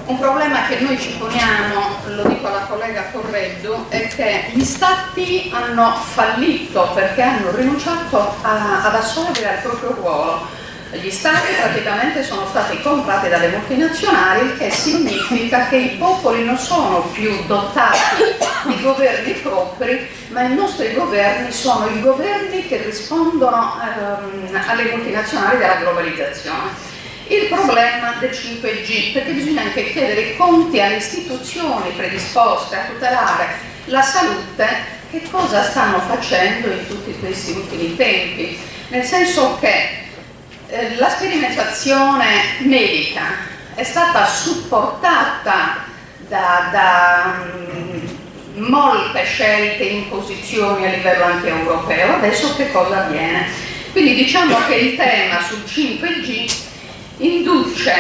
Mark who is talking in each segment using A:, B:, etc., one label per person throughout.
A: Un problema che noi ci poniamo, lo dico alla collega Correddu, è che gli stati hanno fallito perché hanno rinunciato ad assolvere al proprio ruolo. Gli stati praticamente sono stati comprati dalle multinazionali, il che significa che i popoli non sono più dotati di governi propri, ma i nostri governi sono i governi che rispondono alle multinazionali della globalizzazione. Il problema del 5G, perché bisogna anche chiedere i conti alle istituzioni predisposte a tutelare la salute, che cosa stanno facendo in tutti questi ultimi tempi, nel senso che la sperimentazione medica è stata supportata da molte scelte e imposizioni a livello anche europeo. Adesso che cosa avviene? Quindi diciamo che il tema sul 5G induce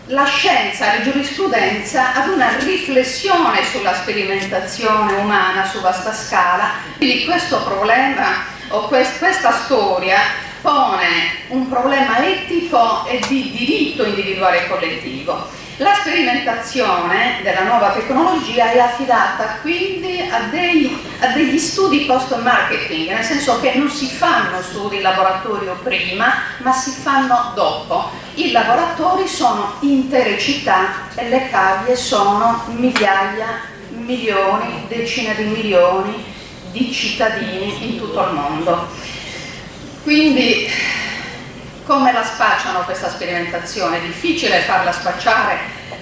A: la scienza e la giurisprudenza ad una riflessione sulla sperimentazione umana su vasta scala. Quindi questo problema o questa storia pone un problema etico e di diritto individuale e collettivo. La sperimentazione della nuova tecnologia è affidata quindi a degli studi post-marketing, nel senso che non si fanno studi in laboratorio prima, ma si fanno dopo. I laboratori sono intere città e le cavie sono migliaia, milioni, decine di milioni di cittadini in tutto il mondo. Quindi come la spacciano questa sperimentazione? È difficile farla spacciare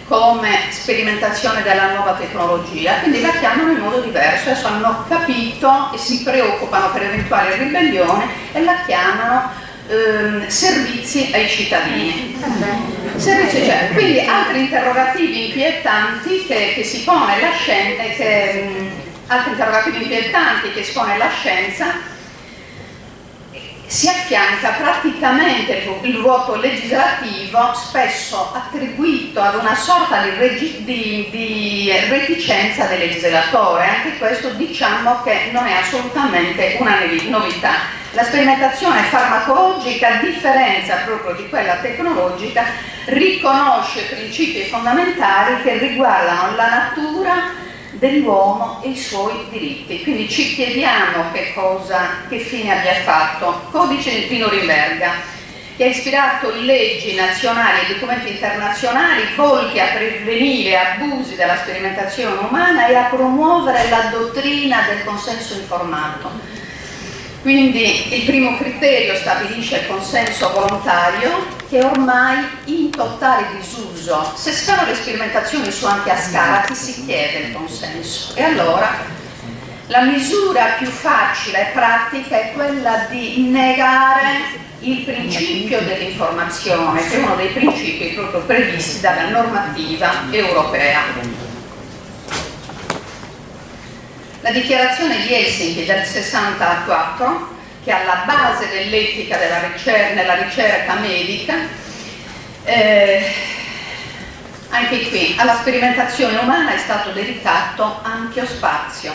A: come sperimentazione della nuova tecnologia, quindi la chiamano in modo diverso. Adesso hanno capito e si preoccupano per eventuali ribellioni e la chiamano servizi ai cittadini. Servizi, cioè, quindi altri interrogativi inquietanti che si pone la scienza, altri interrogativi inquietanti che si pone la scienza. Si affianca praticamente il vuoto legislativo, spesso attribuito ad una sorta di reticenza del legislatore. Anche questo diciamo che non è assolutamente una novità. La sperimentazione farmacologica, a differenza proprio di quella tecnologica, riconosce principi fondamentali che riguardano la natura dell'uomo e i suoi diritti. Quindi ci chiediamo che fine abbia fatto. Codice di Norimberga, che ha ispirato leggi nazionali e documenti internazionali volti a prevenire abusi della sperimentazione umana e a promuovere la dottrina del consenso informato. Quindi il primo criterio stabilisce il consenso volontario, che è ormai in totale disuso. Se si fanno le sperimentazioni su ampia scala, chi si chiede il consenso? E allora la misura più facile e pratica è quella di negare il principio dell'informazione, che è uno dei principi proprio previsti dalla normativa europea. La dichiarazione di Helsinki del 64, che è alla base dell'etica nella ricerca medica, anche qui alla sperimentazione umana è stato dedicato ampio spazio.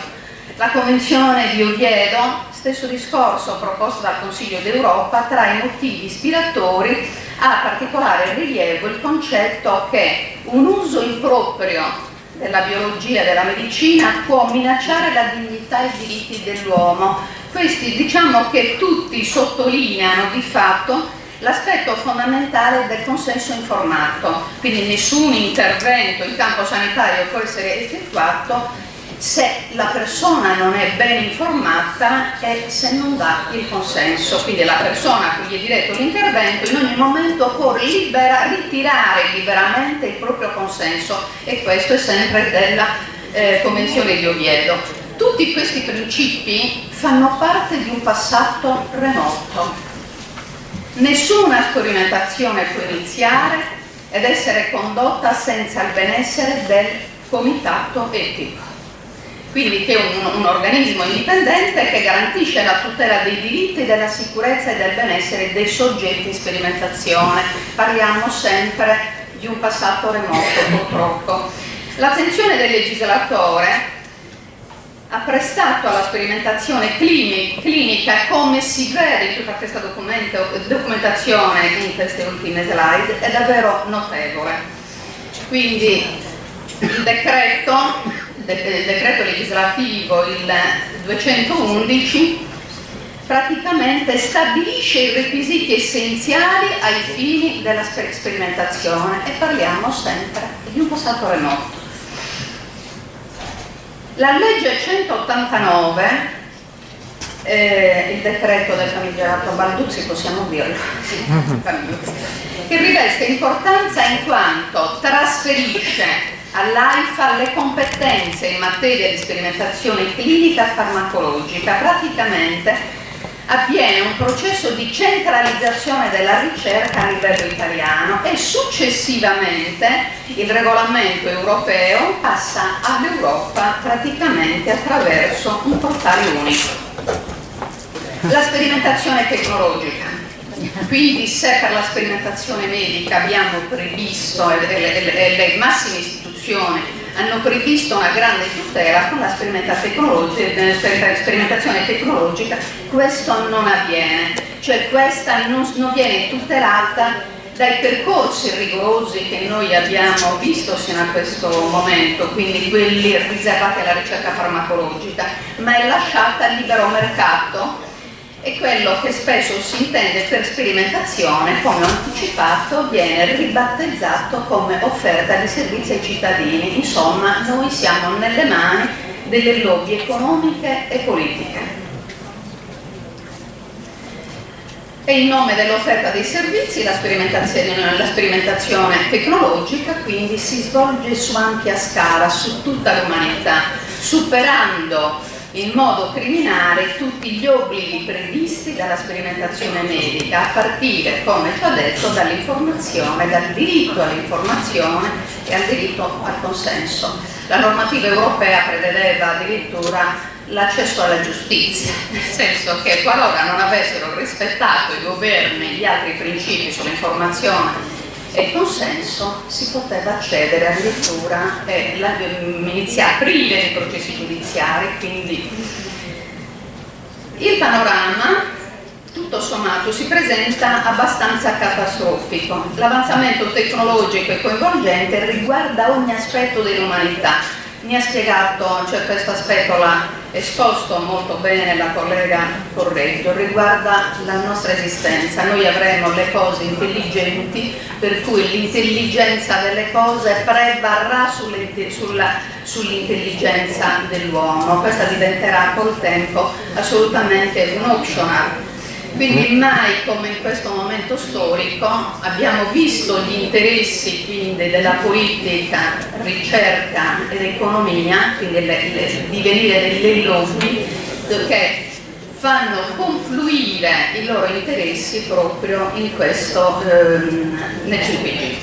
A: La Convenzione di Oviedo, stesso discorso proposto dal Consiglio d'Europa, tra i motivi ispiratori ha particolare rilievo il concetto che un uso improprio della biologia e della medicina può minacciare la dignità e i diritti dell'uomo. Questi diciamo che tutti sottolineano di fatto l'aspetto fondamentale del consenso informato, quindi nessun intervento in campo sanitario può essere effettuato se la persona non è ben informata e se non dà il consenso. Quindi la persona a cui è diretto l'intervento in ogni momento può ritirare liberamente il proprio consenso, e questo è sempre della Convenzione di Oviedo. Tutti questi principi fanno parte di un passato remoto. Nessuna sperimentazione può iniziare ed essere condotta senza il benessere del comitato etico. Quindi che è un organismo indipendente che garantisce la tutela dei diritti, della sicurezza e del benessere dei soggetti in sperimentazione. Parliamo sempre di un passato remoto, purtroppo. L'attenzione del legislatore apprestato alla sperimentazione clinica, come si vede in tutta questa documentazione in queste ultime slide, è davvero notevole. Quindi il decreto legislativo, il 211, praticamente stabilisce i requisiti essenziali ai fini della sperimentazione, e parliamo sempre di un passato remoto. La legge 189, il decreto del famigerato Balduzzi, possiamo dirlo, che riveste importanza in quanto trasferisce all'AIFA le competenze in materia di sperimentazione clinica farmacologica. Praticamente avviene un processo di centralizzazione della ricerca a livello italiano e successivamente il regolamento europeo passa all'Europa praticamente attraverso un portale unico. La sperimentazione tecnologica. Quindi se per la sperimentazione medica abbiamo previsto e le massime istituzioni hanno previsto una grande tutela, con la sperimentazione tecnologica questo non avviene, cioè questa non viene tutelata dai percorsi rigorosi che noi abbiamo visto sino a questo momento, quindi quelli riservati alla ricerca farmacologica, ma è lasciata al libero mercato. E quello che spesso si intende per sperimentazione, come ho anticipato, viene ribattezzato come offerta di servizi ai cittadini. Insomma, noi siamo nelle mani delle lobby economiche e politiche. E in nome dell'offerta dei servizi, la sperimentazione tecnologica quindi si svolge su ampia scala, su tutta l'umanità, superando in modo criminale tutti gli obblighi previsti dalla sperimentazione medica, a partire, come ci ho detto, dall'informazione, dal diritto all'informazione e al diritto al consenso. La normativa europea prevedeva addirittura l'accesso alla giustizia, nel senso che qualora non avessero rispettato i governi gli altri principi sull'informazione e il consenso, si poteva accedere addirittura aprire dei processi giudiziari. Quindi il panorama tutto sommato si presenta abbastanza catastrofico. L'avanzamento tecnologico e coinvolgente riguarda ogni aspetto dell'umanità. Mi ha spiegato, cioè questo aspetto l'ha esposto molto bene la collega Correggio, riguarda la nostra esistenza. Noi avremo le cose intelligenti, per cui l'intelligenza delle cose prevarrà sull'intelligenza dell'uomo. Questa diventerà col tempo assolutamente un optional. Quindi mai come in questo momento storico abbiamo visto gli interessi quindi della politica, ricerca ed economia, quindi il divenire delle lobby, che fanno confluire i loro interessi proprio in questo, nel 5G.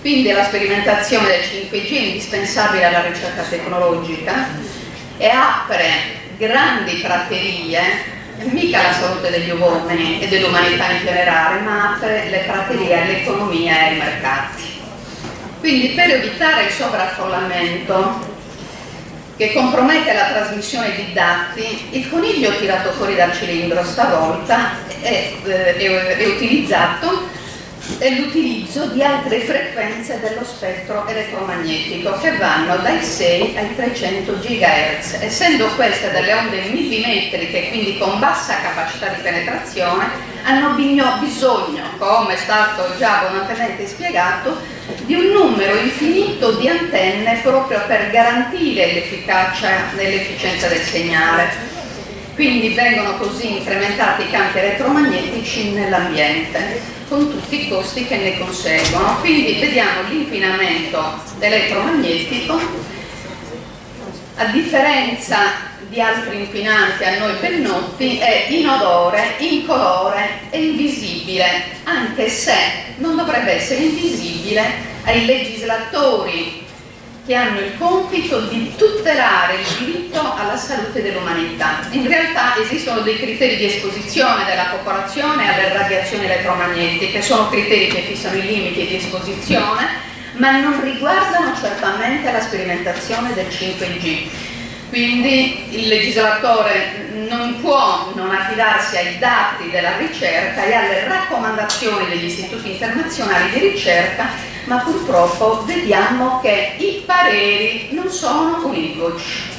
A: Quindi la sperimentazione del 5G è indispensabile alla ricerca tecnologica e apre grandi praterie, mica la salute degli uomini e dell'umanità in generale, ma apre le praterie all'economia e ai mercati. Quindi per evitare il sovraffollamento che compromette la trasmissione di dati, il coniglio tirato fuori dal cilindro stavolta è utilizzato l'utilizzo di altre frequenze dello spettro elettromagnetico che vanno dai 6 ai 300 GHz, essendo queste delle onde millimetriche, quindi con bassa capacità di penetrazione, hanno bisogno, come è stato già abbondantemente spiegato, di un numero infinito di antenne proprio per garantire l'efficacia e l'efficienza del segnale. Quindi vengono così incrementati i campi elettromagnetici nell'ambiente, con tutti i costi che ne conseguono. Quindi vediamo l'inquinamento elettromagnetico, a differenza di altri inquinanti a noi ben noti, è inodore, incolore e invisibile, anche se non dovrebbe essere invisibile ai legislatori che hanno il compito di tutelare il diritto alla salute dell'umanità. In realtà esistono dei criteri di esposizione della popolazione alle radiazioni elettromagnetiche, sono criteri che fissano i limiti di esposizione, ma non riguardano certamente la sperimentazione del 5G. Quindi il legislatore non può non affidarsi ai dati della ricerca e alle raccomandazioni degli istituti internazionali di ricerca, ma purtroppo vediamo che i pareri non sono univoci.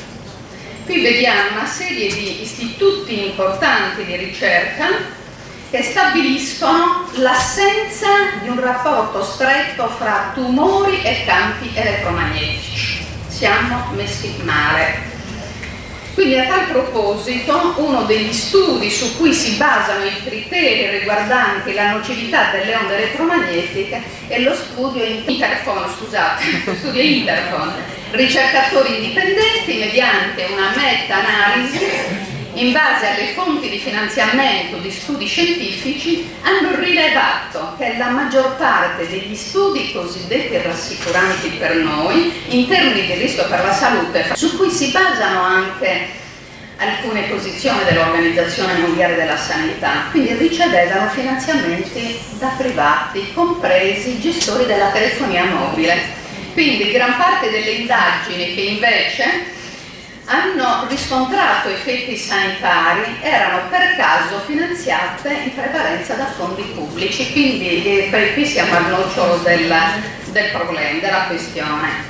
A: Qui vediamo una serie di istituti importanti di ricerca che stabiliscono l'assenza di un rapporto stretto fra tumori e campi elettromagnetici. Siamo messi male. Quindi a tal proposito uno degli studi su cui si basano i criteri riguardanti la nocività delle onde elettromagnetiche è lo studio Interphone, ricercatori indipendenti mediante una meta-analisi in base alle fonti di finanziamento di studi scientifici hanno rilevato che la maggior parte degli studi cosiddetti rassicuranti per noi in termini di rischio per la salute, su cui si basano anche alcune posizioni dell'Organizzazione Mondiale della Sanità, quindi ricevevano finanziamenti da privati, compresi i gestori della telefonia mobile. Quindi gran parte delle indagini che invece hanno riscontrato effetti sanitari erano per caso finanziate in prevalenza da fondi pubblici, quindi qui siamo al nocciolo del problema, della questione.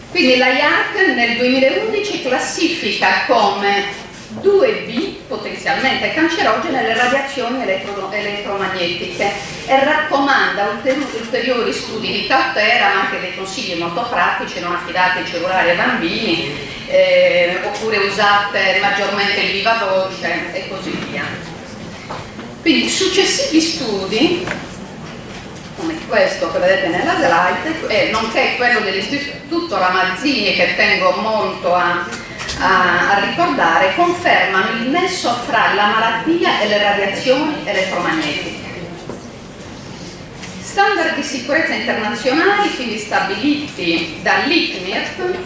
A: Quindi la IARC nel 2011 classifica come 2B potenzialmente cancerogene le radiazioni elettromagnetiche e raccomanda ulteriori studi di cautela, ma anche dei consigli molto pratici: non affidate i cellulari ai bambini, oppure usate maggiormente il viva voce e così via. Quindi successivi studi come questo che vedete nella slide, nonché quello dell'Istituto Ramazzini, che tengo molto a ricordare, confermano il nesso fra la malattia e le radiazioni elettromagnetiche. Standard di sicurezza internazionali, quindi stabiliti dall'ICNIRP,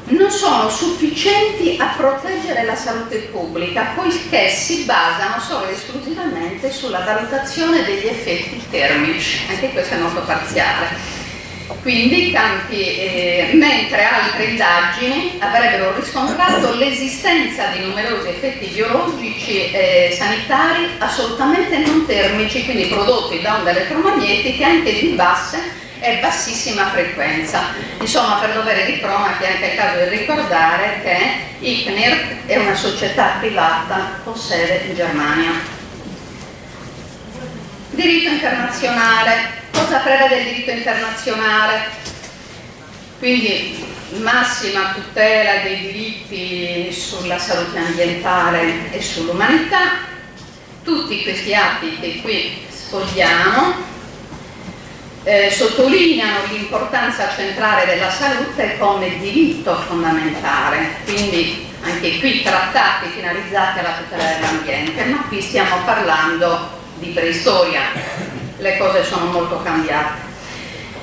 A: non sono sufficienti a proteggere la salute pubblica, poiché si basano solo ed esclusivamente sulla valutazione degli effetti termici. Anche questo è molto parziale. Quindi mentre altre indagini avrebbero riscontrato l'esistenza di numerosi effetti biologici e sanitari assolutamente non termici, quindi prodotti da onde elettromagnetiche anche di basse e bassissima frequenza. Insomma, per dovere di cronaca è anche il caso di ricordare che ICNIRP è una società privata con sede in Germania. Diritto internazionale. Cosa prevede il diritto internazionale? Quindi massima tutela dei diritti sulla salute ambientale e sull'umanità. Tutti questi atti che qui sfogliamo sottolineano l'importanza centrale della salute come diritto fondamentale, quindi anche qui trattati finalizzati alla tutela dell'ambiente, ma qui stiamo parlando di preistoria, le cose sono molto cambiate.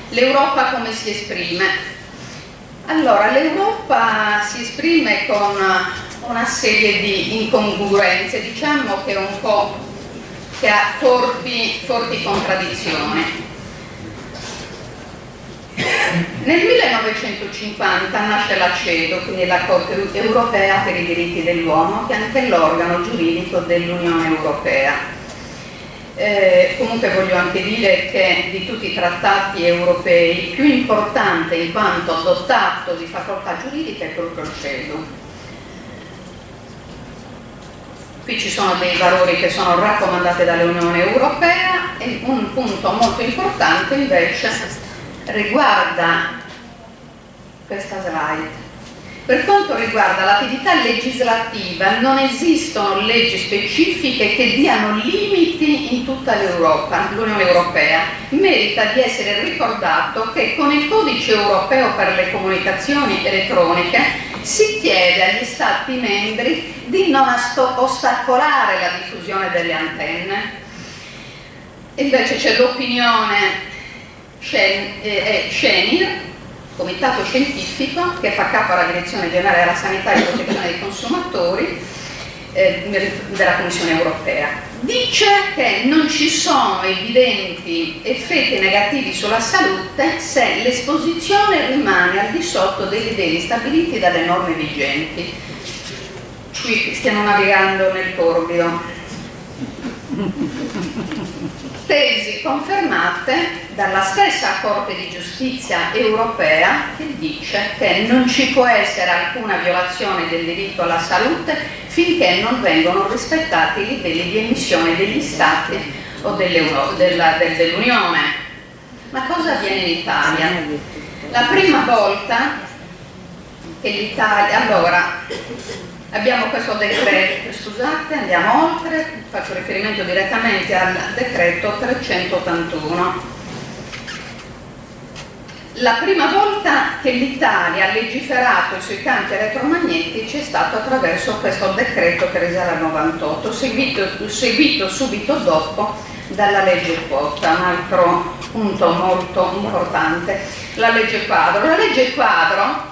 A: L'Europa come si esprime? Allora, l'Europa si esprime con una serie di incongruenze, diciamo che un po' che ha forti contraddizioni. Nel 1950 nasce la CEDO, quindi la Corte Europea per i diritti dell'uomo, che è anche l'organo giuridico dell'Unione Europea. Comunque voglio anche dire che di tutti i trattati europei il più importante in quanto dotato di facoltà giuridiche è proprio il CEDO. Qui ci sono dei valori che sono raccomandati dall'Unione Europea e un punto molto importante invece riguarda questa slide. Per quanto riguarda l'attività legislativa, non esistono leggi specifiche che diano limiti in tutta l'Europa, l'Unione Europea. Merita di essere ricordato che con il Codice Europeo per le Comunicazioni Elettroniche si chiede agli Stati membri di non ostacolare la diffusione delle antenne. Invece c'è l'opinione Schenir, comitato scientifico che fa capo alla Direzione Generale della Sanità e Protezione dei Consumatori, della Commissione europea. Dice che non ci sono evidenti effetti negativi sulla salute se l'esposizione rimane al di sotto dei livelli stabiliti dalle norme vigenti. Qui stiamo navigando nel torbido. Tesi confermate dalla stessa Corte di Giustizia europea, che dice che non ci può essere alcuna violazione del diritto alla salute finché non vengono rispettati i livelli di emissione degli Stati o dell'Unione. Ma cosa avviene in Italia? La prima volta che l'Italia... Allora, abbiamo questo decreto, scusate, andiamo oltre, faccio riferimento direttamente al decreto 381. La prima volta che l'Italia ha legiferato sui campi elettromagnetici è stato attraverso questo decreto che risale al 98, seguito subito dopo dalla legge quota, un altro punto molto importante, la legge quadro. La legge quadro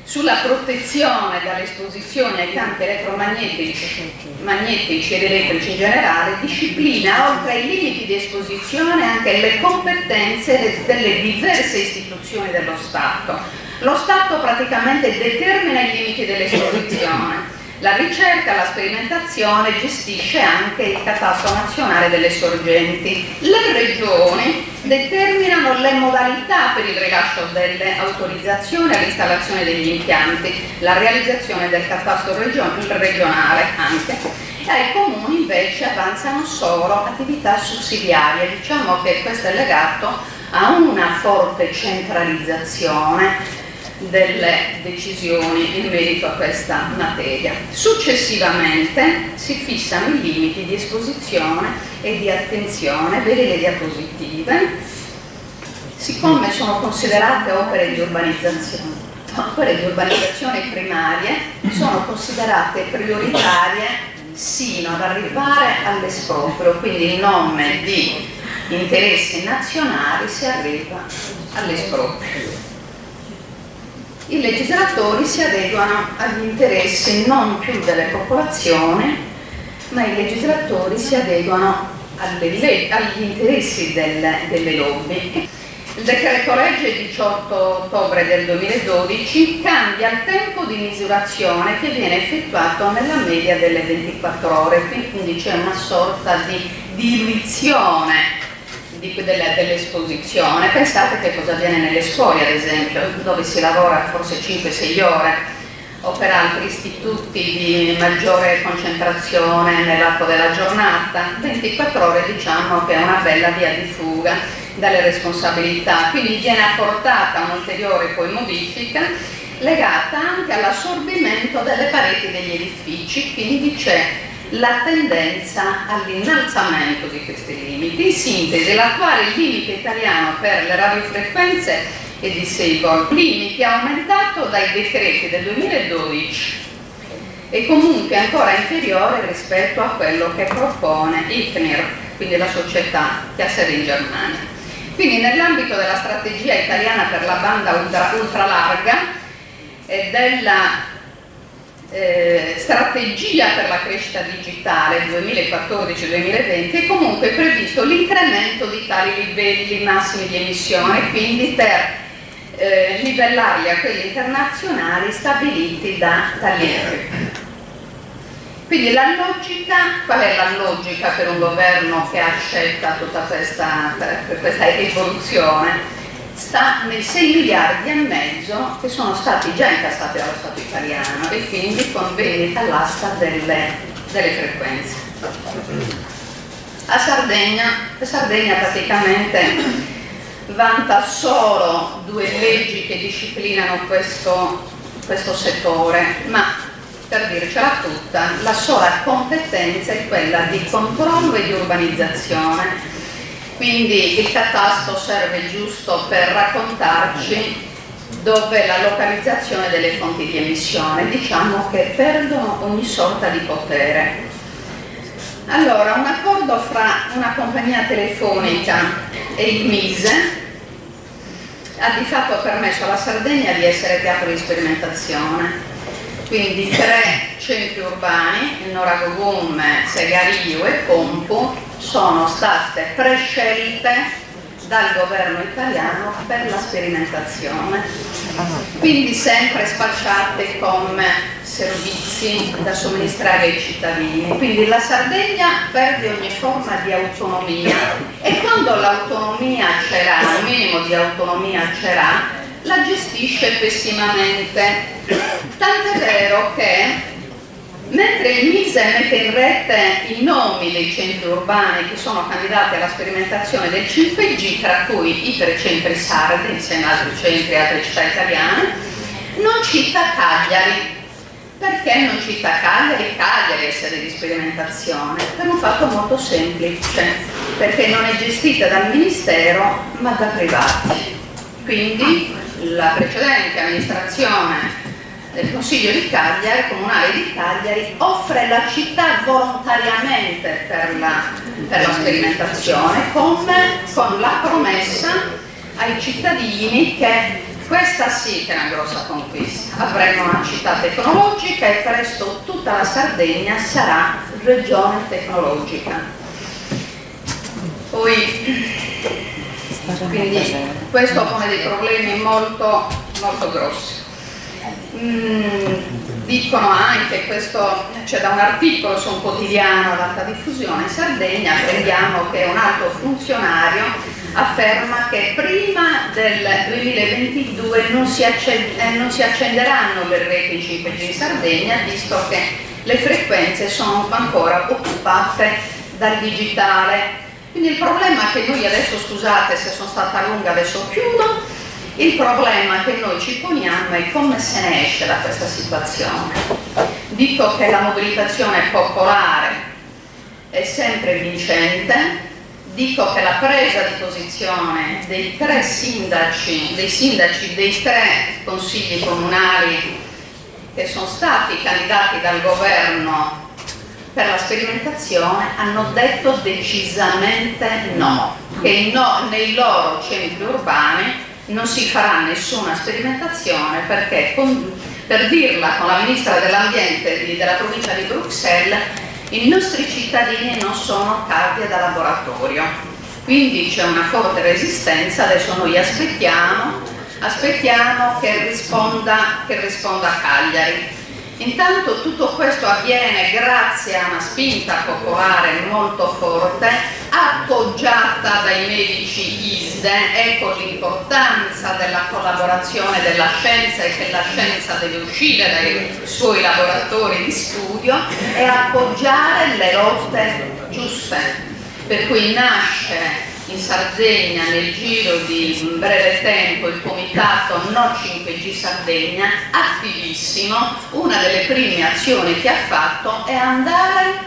A: sulla protezione dall'esposizione ai campi elettromagnetici ed elettrici in generale disciplina, oltre ai limiti di esposizione, anche le competenze delle diverse istituzioni dello Stato. Lo Stato praticamente determina i limiti dell'esposizione. La ricerca, la sperimentazione, gestisce anche il catasto nazionale delle sorgenti. Le regioni determinano le modalità per il rilascio delle autorizzazioni all'installazione degli impianti, la realizzazione del catasto regionale anche, e ai comuni invece avanzano solo attività sussidiarie. Diciamo che questo è legato a una forte centralizzazione delle decisioni in merito a questa materia. Successivamente si fissano i limiti di esposizione e di attenzione, vedi le diapositive, siccome sono considerate opere di urbanizzazione primarie, sono considerate prioritarie sino ad arrivare all'esproprio, quindi in nome di interessi nazionali si arriva all'esproprio. I legislatori si adeguano agli interessi non più delle popolazioni, ma i legislatori si adeguano agli interessi delle lobby. Il decreto legge 18 ottobre del 2012 cambia il tempo di misurazione che viene effettuato nella media delle 24 ore, quindi c'è una sorta di diluizione dell'esposizione. Pensate che cosa avviene nelle scuole, ad esempio, dove si lavora forse 5-6 ore, o per altri istituti di maggiore concentrazione nell'arco della giornata. 24 ore diciamo che è una bella via di fuga dalle responsabilità, quindi viene apportata un'ulteriore poi modifica legata anche all'assorbimento delle pareti degli edifici, quindi c'è la tendenza all'innalzamento di questi limiti. In sintesi, l'attuale limite italiano per le radiofrequenze è di 6 volt, limite aumentato dai decreti del 2012 e comunque ancora inferiore rispetto a quello che propone ICNIR, quindi la società che ha sede in Germania. Quindi nell'ambito della strategia italiana per la banda ultralarga e della strategia per la crescita digitale 2014-2020 è comunque previsto l'incremento di tali livelli massimi di emissione, quindi per livellarli a quelli internazionali stabiliti dall'IRI. Quindi la logica, qual è la logica per un governo che ha scelto tutta questa evoluzione? Sta nei 6 miliardi e mezzo che sono stati già incassati dallo Stato italiano e quindi con vendita all'asta delle frequenze. La Sardegna praticamente vanta solo 2 leggi che disciplinano questo settore, ma per dircela tutta, la sola competenza è quella di controllo e di urbanizzazione. Quindi il catasto serve giusto per raccontarci dove la localizzazione delle fonti di emissione, diciamo che perdono ogni sorta di potere. Allora, un accordo fra una compagnia telefonica e il MISE ha di fatto permesso alla Sardegna di essere teatro di sperimentazione. quindi 3 centri urbani, Noragogum, Segario e Pompu, sono state prescelte dal governo italiano per la sperimentazione, quindi sempre spacciate come servizi da somministrare ai cittadini. Quindi la Sardegna perde ogni forma di autonomia e quando l'autonomia ce l'ha, un minimo di autonomia ce l'ha, la gestisce pessimamente. Tant'è vero che mentre il MISE mette in rete i nomi dei centri urbani che sono candidati alla sperimentazione del 5G, tra cui i 3 centri sardi, insieme ad altri centri e altre città italiane, non cita Cagliari. Perché non cita Cagliari? Cagliari è sede di sperimentazione, per un fatto molto semplice, perché non è gestita dal Ministero ma da privati. Quindi la precedente amministrazione del Consiglio di Cagliari, comunale di Cagliari, offre la città volontariamente per la sperimentazione con la promessa ai cittadini che questa sì che è una grossa conquista, avremo una città tecnologica e presto tutta la Sardegna sarà regione tecnologica. Poi, quindi questo pone dei problemi molto, molto grossi. Dicono anche, questo c'è da un articolo su un quotidiano ad alta diffusione in Sardegna, prendiamo che un alto funzionario afferma che prima del 2022 non si accenderanno le reti 5G in Sardegna, visto che le frequenze sono ancora occupate dal digitale. Quindi il problema che noi adesso, scusate se sono stata lunga, adesso chiudo, il problema che noi ci poniamo è come se ne esce da questa situazione. Dico che la mobilitazione popolare è sempre vincente, dico che la presa di posizione dei 3 sindaci, dei 3 consigli comunali che sono stati candidati dal governo per la sperimentazione hanno detto decisamente no, che nei loro centri urbani non si farà nessuna sperimentazione perché, per dirla con la ministra dell'ambiente della provincia di Bruxelles, i nostri cittadini non sono cavie da laboratorio. Quindi c'è una forte resistenza, adesso noi aspettiamo che risponda Cagliari. Intanto tutto questo avviene grazie a una spinta popolare molto forte, appoggiata dai medici ISDE. Ecco l'importanza della collaborazione della scienza e che la scienza deve uscire dai suoi laboratori di studio e appoggiare le lotte giuste. Per cui nasce in Sardegna nel giro di un breve tempo il comitato No 5G Sardegna, attivissimo. Una delle prime azioni che ha fatto è andare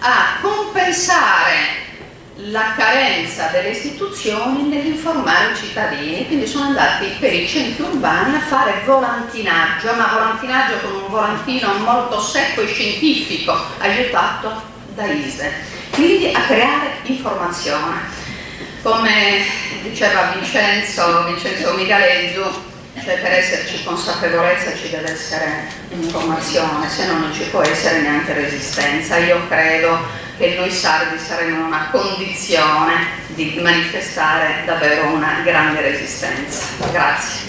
A: a compensare la carenza delle istituzioni nell'informare i cittadini, quindi sono andati per i centri urbani a fare volantinaggio, ma volantinaggio con un volantino molto secco e scientifico, aiutato da ISE, quindi a creare informazione. Come diceva Vincenzo Migalezzu, cioè per esserci consapevolezza ci deve essere informazione, se no non ci può essere neanche resistenza. Io credo che noi sardi saremo in una condizione di manifestare davvero una grande resistenza. Grazie.